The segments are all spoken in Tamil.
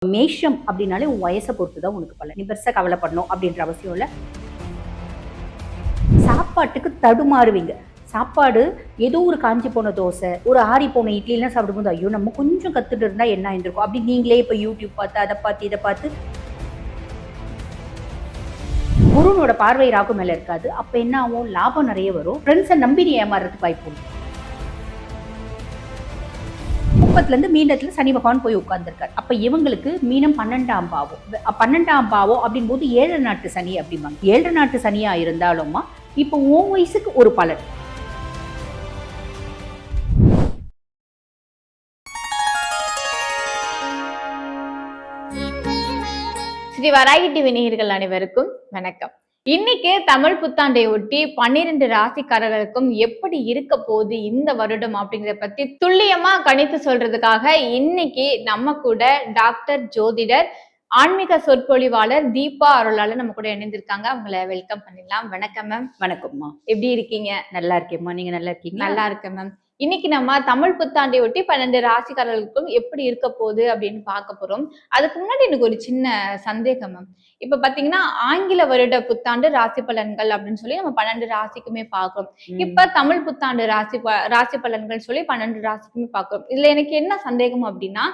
மேஷம் அப்படின்னாலே உன் வயசை பொறுத்து தான் உனக்கு பலன். நீ பெருசாக கவலைப்படணும் அப்படின்ற அவசியம் இல்லை. சாப்பாட்டுக்கு தடுமாறுவீங்க. சாப்பாடு ஏதோ ஒரு காஞ்சி போன தோசை, ஒரு ஆறி போன இட்லிலாம் சாப்பிடும்போது ஐயோ நம்ம கொஞ்சம் கத்துட்டு இருந்தா என்ன ஆயிருக்கும் அப்படி நீங்களே இப்போ யூடியூப் பார்த்து அதை பார்த்து இதை பார்த்து குருனோட பார்வை ராகு மேல இருக்காது. அப்ப என்ன ஆகும்? லாபம் நிறைய வரும். ஃப்ரெண்ட்ஸை நம்பி நீ ஏமாறதுக்கு வாய்ப்பு உண்டு. இருந்து மீனத்துல சனி பகவான் போய் உட்கார்ந்துருக்காரு. அப்ப இவங்களுக்கு மீனம் 12ஆம் பாவம். 12ஆம் பாவம் அப்படின் போது 7 நாட்டு சனி அப்படிம்பாங்க. 7 நாட்டு சனியா இருந்தாலும்மா இப்ப உன் வயசுக்கு ஒரு பலன். ஸ்ரீ வராகி டிவி நேயர்கள் அனைவருக்கும் வணக்கம். இன்னைக்கு தமிழ் புத்தாண்டை ஒட்டி 12 ராசிக்காரர்களுக்கும் எப்படி இருக்க போகுது இந்த வருடம் அப்படிங்கறத பத்தி துல்லியமா கணித்து சொல்றதுக்காக இன்னைக்கு நம்ம கூட டாக்டர் ஜோதிடர் ஆன்மீக சொற்பொழிவாளர் தீபா அருளாளர் நம்ம கூட இணைந்திருக்காங்க. அவங்கள வெல்கம் பண்ணிடலாம். வணக்கம் மேம். வணக்கம்மா. எப்படி இருக்கீங்க? நல்லா இருக்கேம்மா. நீங்க நல்லா இருக்கீங்க? நல்லா இருக்கேன் மேம். இன்னைக்கு நம்ம தமிழ் புத்தாண்டை ஒட்டி 12 ராசிக்காரர்களுக்கும் எப்படி இருக்க போகுது அப்படின்னு பார்க்க போறோம். அதுக்கு முன்னாடி எனக்கு ஒரு சின்ன சந்தேகம் மேம். இப்ப பாத்தீங்கன்னா ஆங்கில வருட புத்தாண்டு ராசி பலன்கள் அப்படின்னு சொல்லி நம்ம 12 ராசிக்குமே பார்க்கிறோம். இப்ப தமிழ் புத்தாண்டு ராசி பலன்கள் சொல்லி 12 ராசிக்குமே பார்க்கிறோம். இதுல எனக்கு என்ன சந்தேகம் அப்படின்னா,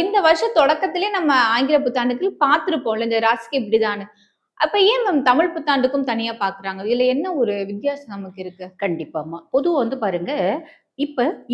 இந்த வருஷ தொடக்கத்திலே நம்ம ஆங்கில புத்தாண்டுக்கு பார்த்திருப்போம்ல இந்த ராசிக்கு இப்படிதான்னு. அப்ப ஏன் மேம் தமிழ் புத்தாண்டுக்கும் தனியா பாக்குறாங்க? இதுல என்ன ஒரு வித்தியாசம் நமக்கு இருக்கு? கண்டிப்பாமா. பொதுவா பாருங்க,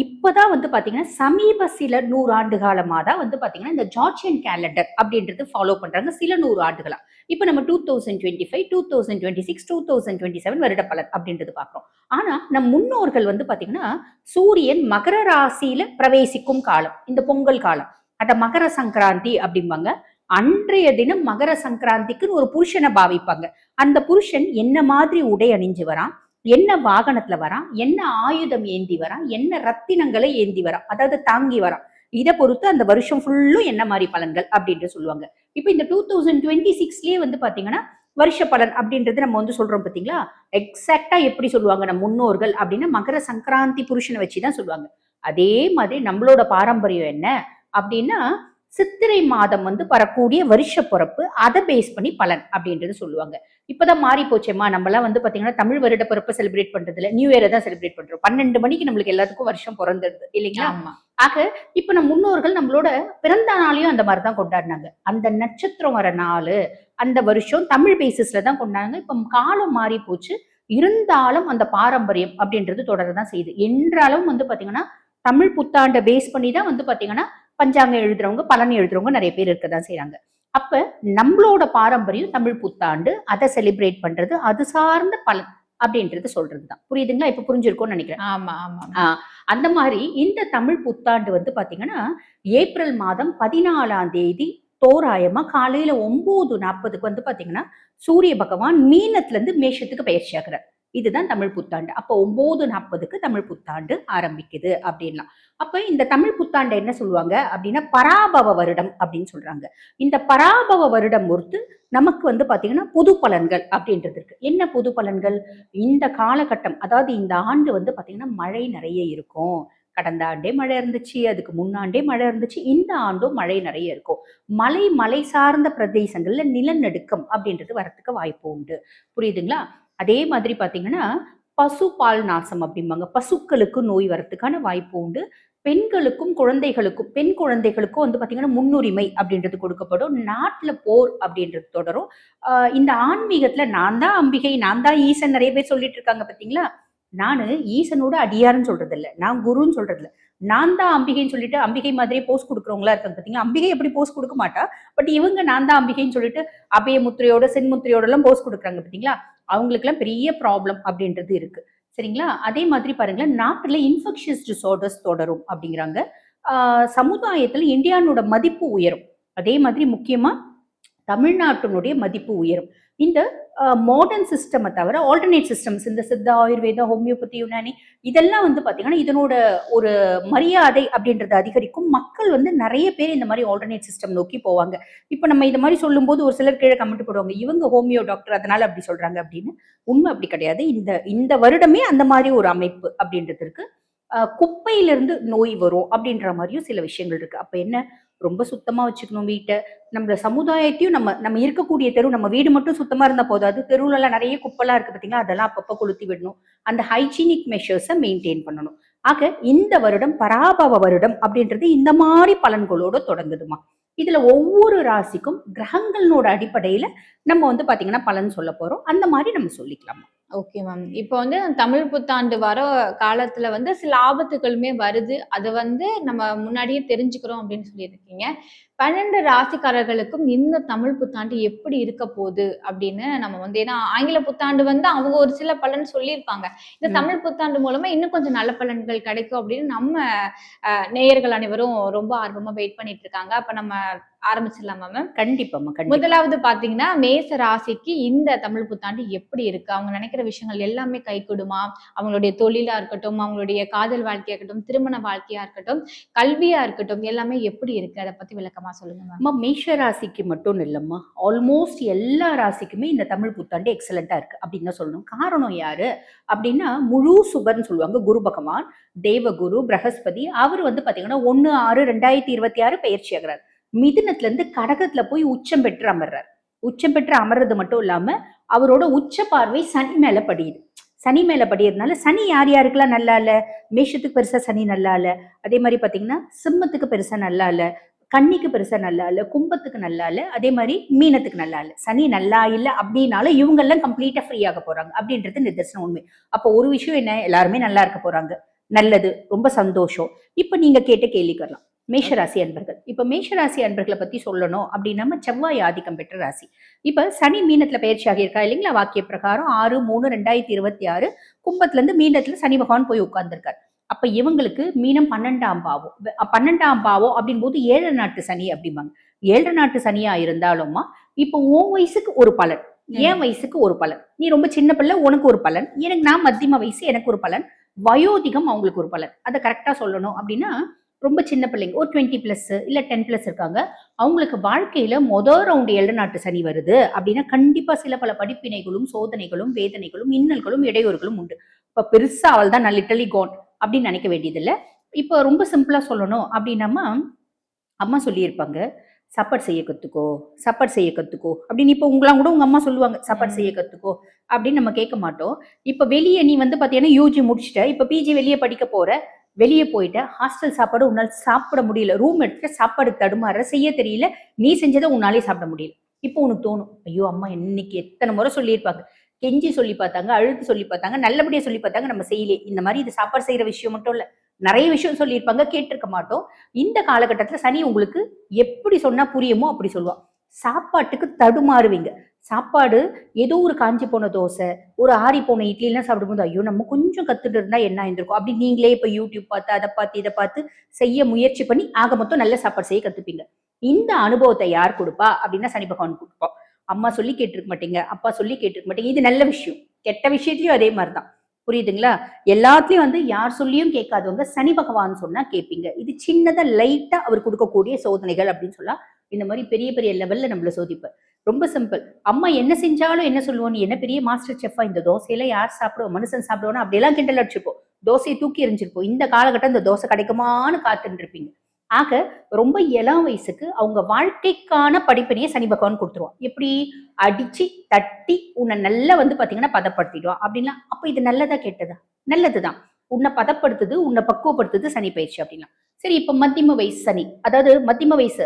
இப்பதான் பாத்தீங்கன்னா சமீப சில 100 ஆண்டு காலமா தான் பாத்தீங்கன்னா இந்த ஜார்ஜியன் கேலண்டர் அப்படின்றது ஃபாலோ பண்றாங்க. சில 100 ஆண்டுகளா. இப்ப நம்ம 2025, 2026, 2027 வருட பலன் அப்படின்றது பாக்குறோம். ஆனா நம் முன்னோர்கள் பாத்தீங்கன்னா சூரியன் மகர ராசியில பிரவேசிக்கும் காலம் இந்த பொங்கல் காலம், அத மகர சங்கராந்தி அப்படிம்பாங்க. அன்றைய தினம் மகர சங்கராந்திக்குன்னு ஒரு புருஷனை பாவிப்பாங்க. அந்த புருஷன் என்ன மாதிரி உடை அணிஞ்சு வரான், என்ன வாகனத்துல வரான், என்ன ஆயுதம் ஏந்தி வரான், என்ன ரத்தினங்களை ஏந்தி வரான், அதாவது தாங்கி வரான், இதை பொறுத்து அந்த வருஷம் ஃபுல்லும் என்ன மாதிரி பலன்கள் அப்படின்ட்டு சொல்லுவாங்க. இப்ப இந்த 2026லயே பாத்தீங்கன்னா வருஷ பலன் அப்படின்றது நம்ம சொல்றோம் பாத்தீங்களா, எக்ஸாக்டா எப்படி சொல்லுவாங்க நம்ம முன்னோர்கள் அப்படின்னா மகர சங்கராந்தி புருஷனை வச்சுதான் சொல்லுவாங்க. அதே மாதிரி நம்மளோட பாரம்பரியம் என்ன அப்படின்னா சித்திரை மாதம் வரக்கூடிய வருஷ பிறப்பு, அதை பேஸ் பண்ணி பலன் அப்படின்றது சொல்லுவாங்க. இப்பதான் மாறி போச்சேம்மா. நம்மளாம் பாத்தீங்கன்னா தமிழ் வருட பிறப்பு செலிப்ரேட் பண்றது இல்ல, நியூ இயரை தான் செலிப்ரேட் பண்றோம். 12 மணிக்கு நம்மளுக்கு எல்லாத்துக்கும் வருஷம் பிறந்துருது இல்லைங்களா? ஆக இப்ப நம்ம முன்னோர்கள் நம்மளோட பிறந்த நாளையும் அந்த மாதிரிதான் கொண்டாடினாங்க. அந்த நட்சத்திரம் வர நாள் அந்த வருஷம் தமிழ் பேசிஸ்ல தான் கொண்டாடுங்க. இப்ப காலம் மாறி போச்சு. இருந்தாலும் அந்த பாரம்பரியம் அப்படின்றது தொடரதான் செய்யுது. என்றாலும் பாத்தீங்கன்னா தமிழ் புத்தாண்டை பேஸ் பண்ணி தான் பாத்தீங்கன்னா பஞ்சாங்கம் எழுதுறவங்க, பலன் எழுதுறவங்க நிறைய பேர் இருக்கதான் செய்யறாங்க. அப்ப நம்மளோட பாரம்பரியம் தமிழ் புத்தாண்டு, அதை செலிப்ரேட் பண்றது, அது சார்ந்த பலன் அப்படின்றது சொல்றதுதான். புரியுதுங்களா? இப்ப புரிஞ்சிருக்கும்னு நினைக்கிறேன். ஆமா ஆமா. அந்த மாதிரி இந்த தமிழ் புத்தாண்டு பாத்தீங்கன்னா ஏப்ரல் மாதம் 14ஆம் தேதி தோராயமா காலையில 9:40க்கு பாத்தீங்கன்னா சூரிய பகவான் மீனத்துல இருந்து மேஷத்துக்கு பயிற்சி ஆகிறார். இதுதான் தமிழ் புத்தாண்டு. அப்ப 9:40க்கு தமிழ் புத்தாண்டு ஆரம்பிக்குது அப்படின்லாம். அப்ப இந்த தமிழ் புத்தாண்டு என்ன சொல்லுவாங்க அப்படின்னா பராபவ வருடம் அப்படின்னு சொல்றாங்க. இந்த பராபவ வருடம் பொறுத்து நமக்கு பாத்தீங்கன்னா புது பலன்கள் அப்படின்றது இருக்கு. என்ன புது பலன்கள்? இந்த காலகட்டம், அதாவது இந்த ஆண்டு பாத்தீங்கன்னா மழை நிறைய இருக்கும். கடந்த ஆண்டே மழை இருந்துச்சு, அதுக்கு முன்னாண்டே மழை இருந்துச்சு, இந்த ஆண்டும் மழை நிறைய இருக்கும். மலை சார்ந்த பிரதேசங்கள்ல நிலநடுக்கம் அப்படின்றது வரத்துக்கு வாய்ப்பு உண்டு. புரியுதுங்களா? அதே மாதிரி பாத்தீங்கன்னா பசு பால் நாசம் அப்படிம்பாங்க. பசுக்களுக்கு நோய் வரத்துக்கான வாய்ப்பு உண்டு. பெண்களுக்கும் குழந்தைகளுக்கும், பெண் குழந்தைகளுக்கும் பாத்தீங்கன்னா முன்னுரிமை அப்படின்றது கொடுக்கப்படும். நாட்டுல போர் அப்படின்றது தொடரும். இந்த ஆன்மீகத்துல நான் தான் அம்பிகை, நான் தான் ஈசன் நிறைய பேர் சொல்லிட்டு இருக்காங்க பாத்தீங்களா. நானு ஈசனோட அடியாருன்னு சொல்றது இல்லை, நான் குருன்னு சொல்றது இல்லை. நான் தான் அம்பிகைன்னு சொல்லிட்டு அம்பிகை மாதிரியே போஸ்ட் கொடுக்குறவங்களா இருக்காங்க பாத்தீங்களா. அம்பிகை எப்படி போஸ்ட் கொடுக்க மாட்டா, பட் இவங்க நான் தான் அம்பிகைன்னு சொல்லிட்டு அபய முத்திரையோட சென்முத்திரையோட எல்லாம் போஸ்ட் கொடுக்குறாங்க பாத்தீங்களா. அவங்களுக்கு எல்லாம் பெரிய ப்ராப்ளம் அப்படின்றது இருக்கு. சரிங்களா? அதே மாதிரி பாருங்களேன், நாட்டுல இன்ஃபெக்ஷியஸ் டிசார்டர்ஸ் தொடரும் அப்படிங்கிறாங்க. சமுதாயத்துல இந்தியானோட மதிப்பு உயரும். அதே மாதிரி முக்கியமா தமிழ்நாட்டினுடைய மதிப்பு உயரும். இந்த மாடர்ன் சிஸ்டம் தவிர ஆல்டர்னேட் சிஸ்டம்ஸ், இந்த சித்தா, ஆயுர்வேதா, ஹோமியோபதி, யுனானி, இதெல்லாம் பாத்தீங்கன்னா இதனோட ஒரு மரியாதை அப்படின்றது அதிகரிக்கும். மக்கள் நிறைய பேர் இந்த மாதிரி ஆல்டர்னேட் சிஸ்டம் நோக்கி போவாங்க. இப்ப நம்ம இந்த மாதிரி சொல்லும் போது ஒரு சிலர் கீழே கமெண்ட் போடுவாங்க, இவங்க ஹோமியோ டாக்டர் அதனால அப்படி சொல்றாங்க அப்படின்னு. உண்மை அப்படி கிடையாது. இந்த வருடமே அந்த மாதிரி ஒரு அமைப்பு அப்படின்றது இருக்கு. குப்பையிலிருந்து நோய் வரும் அப்படின்ற மாதிரியும் சில விஷயங்கள் இருக்கு. அப்ப என்ன, ரொம்ப சுத்தமா வச்சுக்கணும் வீட்டை. நம்ம சமுதாயத்தையும் நம்ம நம்ம இருக்கக்கூடிய தெரு, நம்ம வீடு மட்டும் சுத்தமா இருந்தா போதாது. தெருவுல எல்லாம் நிறைய குப்பெல்லாம் இருக்கு பாத்தீங்களா, அதெல்லாம் அப்பப்ப கொளுத்தி விடணும். அந்த ஹைஜீனிக் மெஷர்ஸை மெயின்டைன் பண்ணணும். ஆக இந்த வருடம் பராபவ வருடம் அப்படின்றது இந்த மாதிரி பலன்களோட தொடங்குதுமா. இதுல ஒவ்வொரு ராசிக்கும் கிரகங்களோட அடிப்படையில நம்ம வந்து பாத்தீங்கன்னா பலன் சொல்ல போறோம். அந்த மாதிரி நம்ம சொல்லிக்கலாம். Okay ma'am. இப்போ வந்து தமிழ் புத்தாண்டு வர காலத்துல வந்து சில ஆபத்துகளுமே வருது. அத வந்து நம்ம முன்னாடியே தெரிஞ்சுக்கிறோம் அப்படின்னு சொல்லியிருக்கீங்க. 12 ராசிக்காரர்களுக்கும் இந்த தமிழ் புத்தாண்டு எப்படி இருக்க போகுது அப்படின்னு நம்ம வந்து ஏன்னா ஆங்கில புத்தாண்டு வந்து அவங்க ஒரு சில பலன் சொல்லியிருப்பாங்க. இந்த தமிழ் புத்தாண்டு மூலமா இன்னும் கொஞ்சம் நல்ல பலன்கள் கிடைக்கும் அப்படின்னு நம்ம நேயர்கள் அனைவரும் ரொம்ப ஆர்வமா வெயிட் பண்ணிட்டு இருக்காங்க. அப்ப நம்ம ஆரம்பிச்சிடலாமா மேம்? கண்டிப்பாமா. முதலாவது பாத்தீங்கன்னா மேச ராசிக்கு இந்த தமிழ் புத்தாண்டு எப்படி இருக்கு? அவங்க நினைக்கிற விஷயங்கள் எல்லாமே கைகூடுமா? அவங்களுடைய தொழிலா இருக்கட்டும், அவங்களுடைய காதல் வாழ்க்கையா இருக்கட்டும், திருமண வாழ்க்கையா இருக்கட்டும், கல்வியா இருக்கட்டும், எல்லாமே எப்படி இருக்கு? அதை பத்தி விளக்கமா சொல்லுங்க மேம். அம்மா மேஷ ராசிக்கு மட்டும் இல்லம்மா, ஆல்மோஸ்ட் எல்லா ராசிக்குமே இந்த தமிழ் புத்தாண்டு எக்ஸலண்டா இருக்கு அப்படின்னு தான் சொல்லணும். காரணம் யாரு அப்படின்னா முழு சுபர்ன்னு சொல்லுவாங்க. குரு பகவான், தேவகுரு, பிரகஸ்பதி. அவர் வந்து பாத்தீங்கன்னா 1/6/2026 பயிற்சி ஆகிறார். மிதுனத்துல இருந்து கடகத்துல போய் உச்சம் பெற்று அமர்றார். உச்சம் பெற்று அமர்றது மட்டும் இல்லாம அவரோட உச்ச பார்வை சனி மேல படியுது. சனி மேல படியறதுனால சனி யார் யாருக்கெல்லாம் நல்லா இல்ல, மேஷத்துக்கு பெருசா சனி நல்லா இல்ல, அதே மாதிரி பாத்தீங்கன்னா சிம்மத்துக்கு பெருசா நல்லா இல்ல, கன்னிக்கு பெருசா நல்லா இல்ல, கும்பத்துக்கு நல்லா இல்ல, அதே மாதிரி மீனத்துக்கு நல்லா இல்ல. சனி நல்லா இல்ல அப்படின்னால இவங்க எல்லாம் கம்ப்ளீட்டா ஃப்ரீ ஆக போறாங்க அப்படின்றது நிதர்சனம் உண்மை. அப்போ ஒரு விஷயம் என்ன, எல்லாருமே நல்லா இருக்க போறாங்க, நல்லது, ரொம்ப சந்தோஷம். இப்ப நீங்க கேட்ட கேள்விக்கு வரலாம். மேஷராசி அன்பர்கள். இப்ப மேஷராசி அன்பர்களை பத்தி சொல்லணும் அப்படின்னா செவ்வாய் ஆதிக்கம் பெற்ற ராசி. இப்ப சனி மீனத்துல பயிற்சி ஆகியிருக்கா இல்லைங்களா, வாக்கிய பிரகாரம் 6/3/2026 கும்பத்துல இருந்து மீனத்துல சனி பகவான் போய் உட்கார்ந்துருக்காரு. அப்ப இவங்களுக்கு மீனம் 12ஆம் பாவம். 12ஆம் பாவம் அப்படின் போது 7 நாட்டு சனி அப்படிம்பாங்க. 7 நாட்டு சனியா இருந்தாலும்மா இப்ப உன் வயசுக்கு ஒரு பலன், என் வயசுக்கு ஒரு பலன். நீ ரொம்ப சின்ன பிள்ளை, உனக்கு ஒரு பலன். எனக்கு நான் மத்தியம வயசு, எனக்கு ஒரு பலன். வயோதிகம் அவங்களுக்கு ஒரு பலன். அதை கரெக்டா சொல்லணும் அப்படின்னா ரொம்ப சின்ன பிள்ளைங்க ஒரு 20+ இல்ல 10+ இருக்காங்க, அவங்களுக்கு வாழ்க்கையில முதல் ரவுண்ட் 7 நாட்டு சனி வருது அப்படின்னா கண்டிப்பா சில பல படிப்பினைகளும் சோதனைகளும் வேதனைகளும் இன்னல்களும் இடையூறுகளும் உண்டு. இப்ப பெருசா அவள் தான் நான் லிட்டலி கோன் அப்படின்னு நினைக்க வேண்டியது இல்லை. இப்போ ரொம்ப சிம்பிளா சொல்லணும் அப்படின்னா அம்மா சொல்லியிருப்பாங்க, சாப்பாடு செய்ய கத்துக்கோ, சாப்பாடு செய்ய கத்துக்கோ அப்படின்னு. இப்போ உங்களாம் கூட உங்க அம்மா சொல்லுவாங்க சாப்பாடு செய்ய கத்துக்கோ அப்படின்னு. நம்ம கேட்க மாட்டோம். இப்ப வெளியே நீ வந்து பாத்தீங்கன்னா யூஜி முடிச்சுட்ட, இப்ப பிஜி வெளியே படிக்க போற, வெளியே போயிட்ட, ஹாஸ்டல் சாப்பாடு உன்னால் சாப்பிட முடியல, ரூம் எடுத்துட்டு சாப்பாடு தடுமாற, செய்ய தெரியல, நீ செஞ்சதை உன்னாலே சாப்பிட முடியல. இப்போ உனக்கு தோணும், ஐயோ அம்மா இன்னைக்கு எத்தனை முறை சொல்லியிருப்பாங்க, கெஞ்சி சொல்லி பார்த்தாங்க, அழுத்து சொல்லி பார்த்தாங்க, நல்லபடியா சொல்லி பார்த்தாங்க, நம்ம செய்யலே. இந்த மாதிரி இது சாப்பாடு செய்யற விஷயம் மட்டும் இல்ல, நிறைய விஷயம் சொல்லியிருப்பாங்க, கேட்டிருக்க மாட்டோம். இந்த காலகட்டத்துல சனி உங்களுக்கு எப்படி சொன்னா புரியுமோ அப்படி சொல்லுவான். சாப்பாட்டுக்கு தடுமாறுவீங்க. சாப்பாடு ஏதோ ஒரு காஞ்சி போன தோசை, ஒரு ஆறி போன இட்லி எல்லாம் சாப்பிடும்போது ஐயோ நம்ம கொஞ்சம் கத்துட்டு இருந்தா என்ன ஆயிருக்கும் அப்படி நீங்களே இப்ப யூடியூப் பார்த்து அதை பார்த்து இதை பார்த்து செய்ய முயற்சி பண்ணி ஆக மொத்தம் நல்ல சாப்பாடு செய்ய கத்துப்பீங்க. இந்த அனுபவத்தை யார் கொடுப்பா அப்படின்னா சனி பகவான் கொடுப்போம். அம்மா சொல்லி கேட்டிருக்க மாட்டீங்க, அப்பா சொல்லி கேட்டிருக்க மாட்டீங்க. இது நல்ல விஷயம். கெட்ட விஷயத்துலயும் அதே மாதிரிதான், புரியுதுங்களா? எல்லாத்துலயும் வந்து யார் சொல்லியும் கேட்காதவங்க சனி பகவான் சொன்னா கேட்பீங்க. இது சின்னதா லைட்டா அவர் கொடுக்கக்கூடிய சோதனைகள் அப்படின்னு சொல்லலாம். இந்த மாதிரி பெரிய பெரிய லெவல்ல நம்மள சோதிப்பார். ரொம்ப சிம்பிள். அம்மா என்ன செஞ்சாலும் என்ன சொல்லுவோம், நீ என்ன பெரிய மாஸ்டர் செஃப்பா, இந்த தோசையில யார் சாப்பிடுவோம், மனுஷன் சாப்பிடுவோம் அப்படியெல்லாம் கிண்டல் அடிச்சுப்போம். தோசையை தூக்கி எறிஞ்சிருப்போம். இந்த காலகட்டம் இந்த தோசை கிடைக்குமான்னு காத்துட்டு இருப்பீங்க. ஆக ரொம்ப இளம் வயசுக்கு அவங்க வாழ்க்கைக்கான படிப்பினையை சனி பகவான் கொடுத்துருவான். எப்படி அடிச்சு தட்டி உன்னை நல்லா வந்து பாத்தீங்கன்னா பதப்படுத்திடுவான் அப்படின்னா. அப்ப இது நல்லதா கெட்டதா? நல்லதுதான். உன்னை பதப்படுத்துது, உன்னை பக்குவப்படுத்துது சனி பயிற்சி அப்படின்னா. சரி, இப்ப மத்தியம வயசு சனி, அதாவது மத்தியம வயசு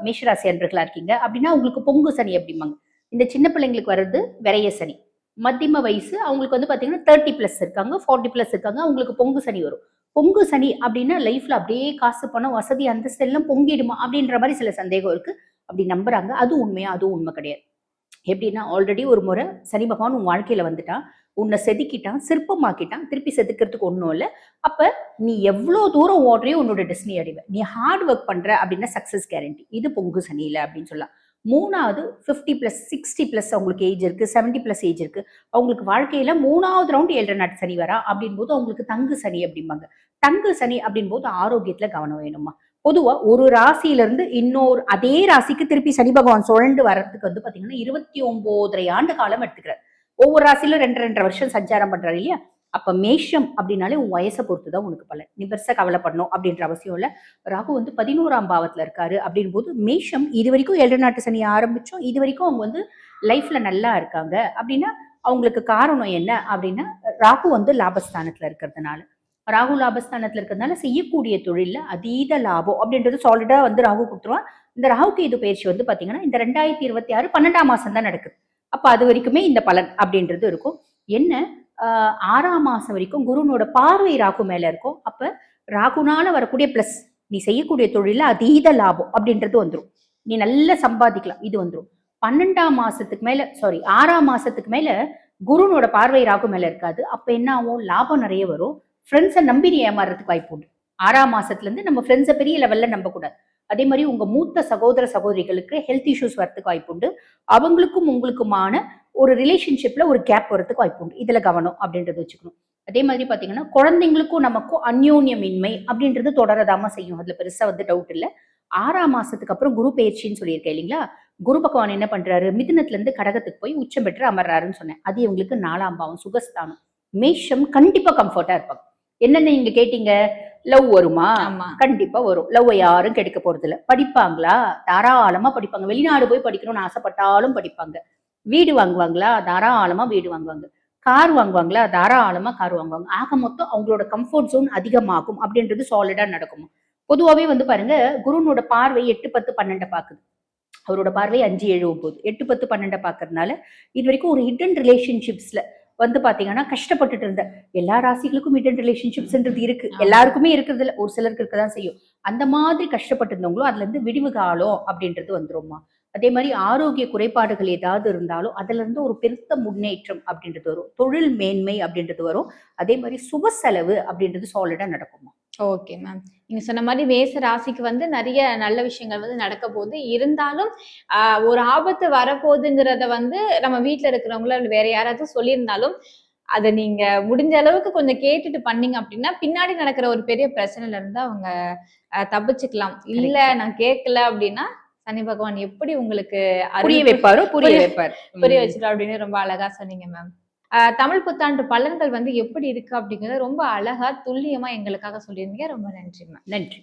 மேஷராசி அன்பர்களா இருக்கீங்க அப்படின்னா உங்களுக்கு பொங்கு சனி அப்படிம்பாங்க. இந்த சின்ன பிள்ளைங்களுக்கு வர்றது விரைய சனி. மத்தியம வயசு அவங்களுக்கு வந்து பாத்தீங்கன்னா 30+ இருக்காங்க, 40+ இருக்காங்க, அவங்களுக்கு பொங்கு சனி வரும். பொங்கு சனி அப்படின்னா லைஃப்ல அப்படியே காசு பணம் வசதி அந்தஸ்து எல்லாம் பொங்கிடுமா அப்படின்ற மாதிரி சில சந்தேகம் இருக்கு. அப்படி நம்புறாங்க. அது உண்மையா? அதுவும் உண்மை கிடையாது. எப்படின்னா ஆல்ரெடி ஒரு முறை சனி பகவான் உன் வாழ்க்கையில வந்துட்டான், உன்னை செதுக்கிட்டான், சிற்பமாக்கிட்டான், திருப்பி செதுக்கிறதுக்கு ஒன்றும் இல்லை. அப்ப நீ எவ்வளோ தூரம் ஓடுறியோ உன்னோட டெஸ்டினி அடைவ. நீ ஹார்ட் ஒர்க் பண்ற அப்படின்னா சக்சஸ் கேரண்டி. இது பொங்கு சனியில அப்படின்னு சொல்லலாம். மூணாவது 50+, 60+ அவங்களுக்கு ஏஜ் இருக்கு, 70+ ஏஜ் இருக்கு, அவங்களுக்கு வாழ்க்கையில 3வது ரவுண்ட் 7 நாட்டு சனி வரா அப்படின் போது அவங்களுக்கு தங்கு சனி அப்படிம்பாங்க. தங்கு சனி அப்படின் போது ஆரோக்கியத்துல கவனம் வேணுமா. பொதுவா ஒரு ராசியில இருந்து இன்னொரு அதே ராசிக்கு திருப்பி சனி பகவான் சுழண்டு வர்றதுக்கு வந்து பாத்தீங்கன்னா 29.5 ஆண்டு காலம் எடுத்துக்கிறார். ஒவ்வொரு ராசியிலும் 2 2.5 வருஷம் சஞ்சாரம் பண்றாரு இல்லையா. அப்ப மேஷம் அப்படின்னாலே உன் வயசை பொறுத்து தான் உனக்கு பலன். நீ பெருசா கவலைப்படணும் அப்படின்ற அவசியம் இல்ல. ராகு வந்து 11ஆம் பாவத்துல இருக்காரு அப்படின் போது மேஷம் இது வரைக்கும் 7 நாட்டு சனி ஆரம்பிச்சோம். இது வரைக்கும் அவங்க வந்து லைஃப்ல நல்லா இருக்காங்க அப்படின்னா அவங்களுக்கு காரணம் என்ன அப்படின்னா ராகு வந்து லாபஸ்தானத்துல இருக்கிறதுனால. ராகு லாபஸ்தானத்துல இருக்கிறதுனால செய்யக்கூடிய தொழில்ல அதீத லாபம் அப்படின்றது சாலிடா வந்து ராகு கொடுத்துருவான். இந்த ராகு கேது பயிற்சி வந்து பாத்தீங்கன்னா இந்த 2026 12ஆம் மாசம் தான் நடக்குது. அப்ப அது வரைக்குமே இந்த பலன் அப்படின்றது இருக்கும். என்ன 6ஆம் மாசம் வரைக்கும் குருனோட பார்வை ராகு மேல இருக்கும். அப்ப ராகுனால வரக்கூடிய பிளஸ் நீ செய்யக்கூடிய தொழில அதீத லாபம் அப்படின்றது வந்துடும். நீ நல்லா சம்பாதிக்கலாம், இது வந்துடும். 12ஆம் மாசத்துக்கு மேல 6ஆம் மாசத்துக்கு மேல குருனோட பார்வை ராகு மேல இருக்காது. அப்ப என்ன ஆகும்? லாபம் நிறைய வரும். ஃப்ரெண்ட்ஸை நம்பி நீ ஏமாறதுக்கு வாய்ப்பு உண்டு. 6ஆம் மாசத்துல இருந்து நம்ம ஃப்ரெண்ட்ஸை பெரிய லெவல்ல நம்ப கூடாது. அதே மாதிரி உங்க மூத்த சகோதர சகோதரிகளுக்கு ஹெல்த் இஷ்யூஸ் வரதுக்கு வாய்ப்பு உண்டு. அவங்களுக்கும் உங்களுக்குமான ஒரு ரிலேஷன்ஷிப்ல ஒரு கேப் வரதுக்கு வாய்ப்பு உண்டு. இதுல கவனம் அப்படின்றது வச்சுக்கணும். அதே மாதிரி பாத்தீங்கன்னா குழந்தைங்களுக்கும் நமக்கும் அந்யோன்யமின்மை அப்படின்றது தொடரதாம செய்யும். அதுல பெருசா வந்து டவுட் இல்லை. 6ஆம் மாசத்துக்கு அப்புறம் குரு பயிற்சின்னு சொல்லியிருக்கேன் இல்லைங்களா? குரு பகவான் என்ன பண்றாரு? மிதுனத்துல இருந்து கடகத்துக்கு போய் உச்சம் பெற்று அமர்றாருன்னு சொன்னேன். அது இவங்களுக்கு 4ஆம் பாவம் சுகஸ்தானம். மேஷம் கண்டிப்பா கம்ஃபர்ட்டா இருப்பாங்க. என்னென்ன நீங்க கேட்டீங்க? லவ் வருமா? கண்டிப்பா வரும். லவ் யாரும் கெடுக்க போறது இல்ல. படிப்பாங்களா? தாராளமா படிப்பாங்க. வெளிநாடு போய் படிக்கணும்னு ஆசைப்பட்டாலும் படிப்பாங்க. வீடு வாங்குவாங்களா? தாராளமா வீடு வாங்குவாங்க. கார் வாங்குவாங்களா? தாராளமா கார் வாங்குவாங்க. ஆக மொத்தம் அவங்களோட கம்ஃபர்ட் ஜோன் அதிகமாகும் அப்படின்றது சாலிடா நடக்கும். பொதுவாவே வந்து பாருங்க, குருனோட பார்வை 8, 10, 12 பாக்குது. அவரோட பார்வை 5, 7, 9 8, 10, 12 பாக்குறதுனால இது வரைக்கும் ஒரு ஹிடன் ரிலேஷன்ஷிப்ஸ்ல வந்து பாத்தீங்கன்னா கஷ்டப்பட்டுட்டு இருந்த எல்லா ராசிகளுக்கும் ஹிடன் ரிலேஷன்ஷிப்ஸ்ன்றது இருக்கு. எல்லாருக்குமே இருக்கிறது இல்ல, ஒரு சிலருக்கு இருக்கதான் செய்யும். அந்த மாதிரி கஷ்டப்பட்டு இருந்தவங்களும் அதுல இருந்து விடிவு காலம் அப்படின்றது வந்துரும்மா. அதே மாதிரி ஆரோக்கிய குறைபாடுகள் ஏதாவது இருந்தாலும் அதுல இருந்து ஒரு பெருத்த முன்னேற்றம் அப்படின்றது வரும். தொழில் மேன்மை அப்படின்றது வரும். அதே மாதிரி சுப செலவு அப்படின்றது சாலிடா நடக்குமா. Okay ma'am. நீங்க சொன்ன மாதிரி மேச ராசிக்கு வந்து நிறைய நல்ல விஷயங்கள் வந்து நடக்க போகுது. இருந்தாலும் ஒரு ஆபத்து வரப்போகுதுங்கிறத வந்து நம்ம வீட்ல இருக்கிறவங்கள வேற யாராவது சொல்லியிருந்தாலும் அத நீங்க முடிஞ்ச அளவுக்கு கொஞ்சம் கேட்டுட்டு பண்ணீங்க அப்படின்னா, பின்னாடி நடக்கிற ஒரு பெரிய பிரச்சனையில இருந்து அவங்க தப்பிச்சுக்கலாம். இல்ல நான் கேட்கல அப்படின்னா, சனி பகவான் எப்படி உங்களுக்கு புரிய வைப்பாரோ புரிய வைப்பார். புரிய வச்சிரும் அப்படின்னு ரொம்ப அழகா சொன்னீங்க மேம். தமிழ் புத்தாண்டு பலன்கள் வந்து எப்படி இருக்கு அப்படிங்கிறத ரொம்ப அழகா, துல்லியமா எங்களுக்காக சொல்லியிருந்தீங்க. ரொம்ப நன்றி மேம். நன்றி.